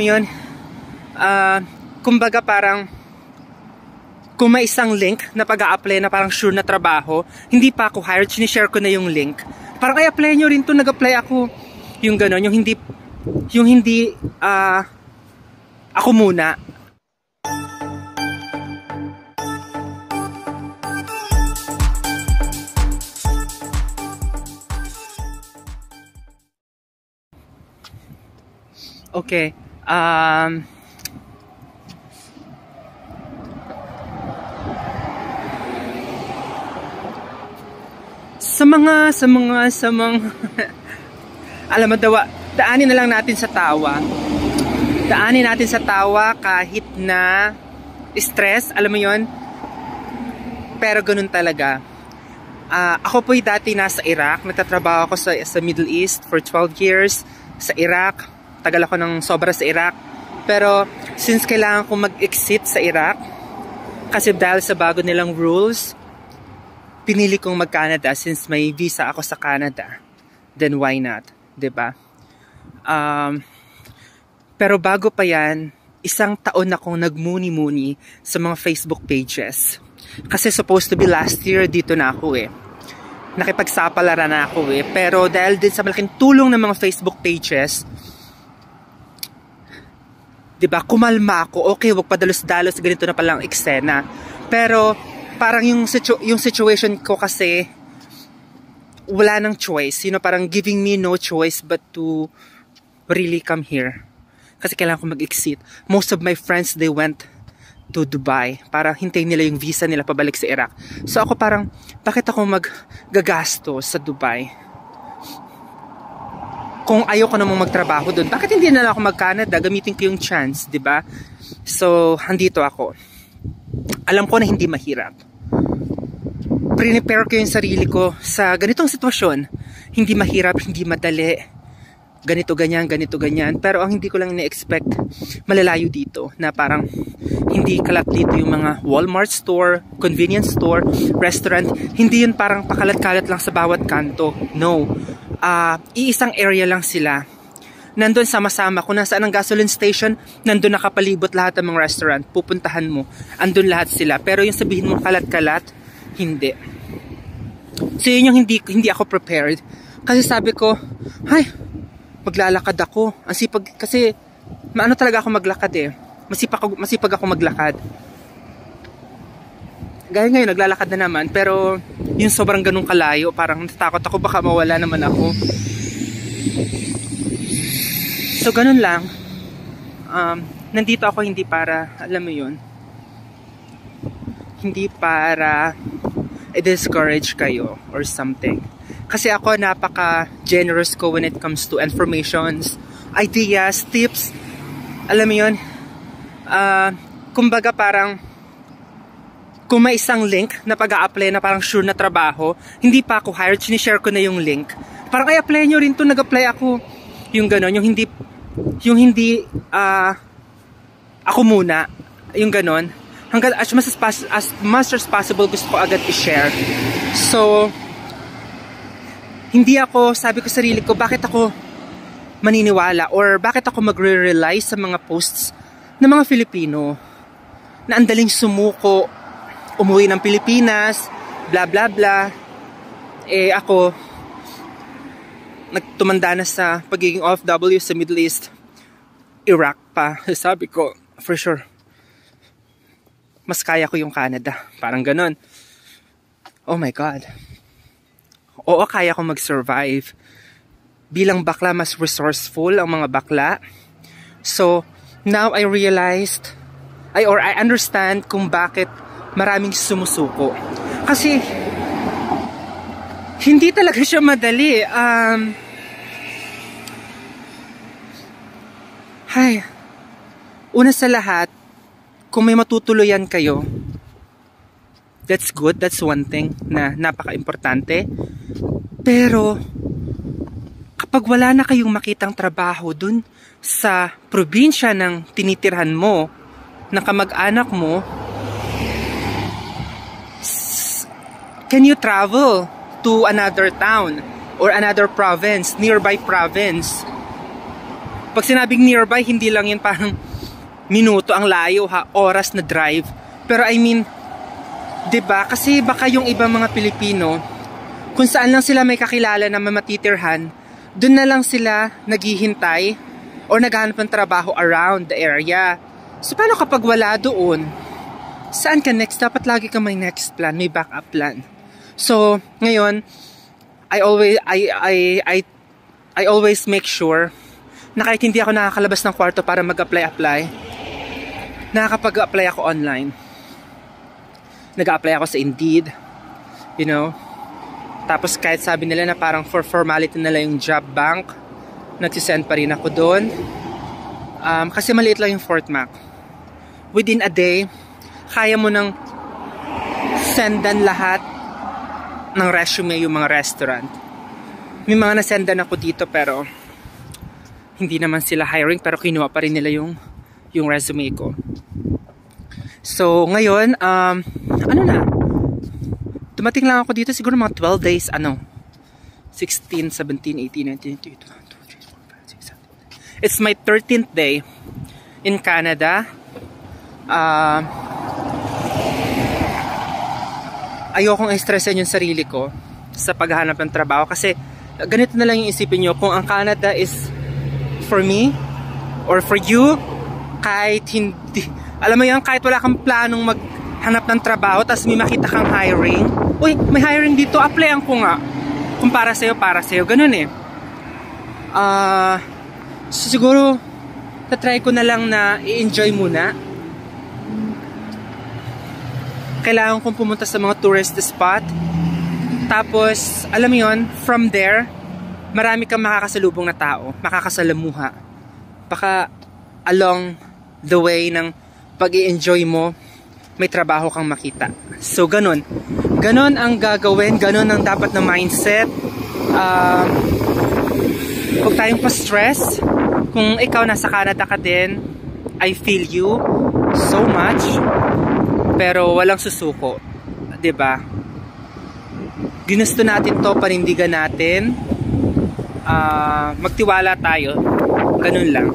Yun, kumbaga parang kung may isang link na pag-a-apply na parang sure na trabaho, hindi pa ako hired, sinishare ko na yung link. Parang ay apply nyo rin to, nag-apply ako. Yung gano'n, yung hindi ako muna. Okay. Sa mga alam mo daw, daanin na lang natin sa tawa. Daanin natin sa tawa kahit na stress, alam mo yon. Pero ganun talaga. Ako po'y dati nasa Iraq, nagtatrabaho ako sa Middle East for 12 years. Sa Iraq, tagal ako ng sobra sa Iraq. Pero since kailangan ko mag-exit sa Iraq, kasi dahil sa bago nilang rules, pinili kong mag-Canada since may visa ako sa Canada. Then why not? 'Di ba? Pero bago pa yan, isang taon akong nagmuni-muni sa mga Facebook pages. Kasi supposed to be last year dito na ako eh. Nakipagsapalaran na ako eh. Pero dahil din sa malaking tulong ng mga Facebook pages, diba, kumalma ako. Okay, wag padalos-dalos, ganito na palang eksena. Pero parang yung situation ko kasi wala nang choice. You know, parang giving me no choice but to really come here. Kasi kailangan ko mag-exit. Most of my friends, they went to Dubai para hintayin nila yung visa nila pabalik sa Iraq. So ako parang, bakit ako maggagasto sa Dubai? Kung ayoko namang magtrabaho doon, bakit hindi na lang ako mag-Canada? Gamitin ko yung chance, di ba? So, andito ako. Alam ko na hindi mahirap. Prepare ko yung sarili ko sa ganitong sitwasyon. Hindi mahirap, hindi madali. Ganito, ganyan. Pero ang hindi ko lang ina-expect, malalayo dito. Na parang hindi kalat dito yung mga Walmart store, convenience store, restaurant. Hindi yun parang pakalat-kalat lang sa bawat kanto. No. Iisang area lang sila. Nandun sama-sama. Kung nasaan ang gasoline station, nandun nakapalibot lahat ng mga restaurant. Pupuntahan mo. Andun lahat sila. Pero yung sabihin mo kalat-kalat, hindi. So yun yung hindi ako prepared. Kasi sabi ko, ay, maglalakad ako. Ang sipag, kasi maano talaga ako maglakad eh. Masipag ako maglakad. Gaya ngayon, naglalakad na naman. Pero yung sobrang ganung kalayo, parang natakot ako baka mawala naman ako. So ganun lang. Nandito ako hindi para, alam mo yun, hindi para i-discourage kayo or something. Kasi ako napaka-generous ko when it comes to informations, ideas, tips. Alam mo yun, kumbaga parang kung may isang link na pag-a-apply na parang sure na trabaho, hindi pa ako hired, sinishare ko na yung link. Parang ay apply nyo rin to, nag-apply ako. Yung gano'n, yung hindi ako muna, yung gano'n. Hanggang as much as possible gusto ko agad i-share. So, hindi ako, sabi ko sarili ko, bakit ako maniniwala or bakit ako magre-rely sa mga posts ng mga Filipino na andaling sumuko, umuwi ng Pilipinas, bla bla bla. Eh ako, nagtumanda na sa pagiging OFW sa Middle East, Iraq pa. Sabi ko, for sure, mas kaya ko yung Canada. Parang ganon. Oh my God. Oo, kaya ko mag-survive. Bilang bakla, mas resourceful ang mga bakla. So, now I realized, I understand kung bakit maraming sumusuko. Kasi, hindi talaga siya madali. Una sa lahat, kung may matutuluyan kayo, that's good, that's one thing na napaka-importante. Pero, kapag wala na kayong makitang trabaho dun sa probinsya ng tinitirhan mo, ng kamag-anak mo, can you travel to another town or another province, nearby province? Pag sinabing nearby, hindi lang yun parang minuto ang layo ha, oras na drive. Pero I mean, 'di ba? Kasi baka yung ibang mga Pilipino, kung saan lang sila may kakilala na matitirhan, doon na lang sila naghihintay o naghahanap ng trabaho around the area. So paano kapag wala doon? Saan ka next? Dapat lagi ka may next plan, may backup plan. So ngayon, I always make sure na kahit hindi ako nakakalabas ng kwarto para mag-apply, nakakapag-apply ako online. Nag-apply ako sa Indeed, you know. Tapos kahit sabi nila na parang for formality nila yung job bank, nagsisend pa rin ako doon. Kasi maliit lang yung Fort Mac. Within a day, kaya mo nang sendan lahat ng resume yung mga restaurant. May mga nasendan ako dito pero hindi naman sila hiring, pero kinuha pa rin nila yung resume ko. So ngayon, ano na, dumating lang ako dito siguro mga 12 days, 16, 17, 18, 19, 20, 21, 22, 23, 24, 25, 26, 27. It's my 13th day in Canada. Ayokong i-stressin yung sarili ko sa paghahanap ng trabaho kasi ganito na lang yung isipin nyo, kung ang Canada is for me or for you, kahit hindi, alam mo yan, kahit wala kang planong maghanap ng trabaho tapos may makita kang hiring, uy, may hiring dito, applyan ko nga, kung para sa'yo, ganun eh. So siguro tatry ko na lang na i-enjoy muna. Kailangan kong pumunta sa mga tourist spot, tapos alam mo yun, from there marami kang makakasalubong na tao, makakasalamuha. Baka along the way ng pag-i-enjoy mo, may trabaho kang makita. So ganun ang gagawin, ganun ang dapat na mindset. Huwag tayong pa-stress. Kung ikaw nasa Canada ka din, I feel you so much. Pero walang susuko, 'di ba? Ginusto natin to, panindigan natin. Magtiwala tayo. Ganun lang.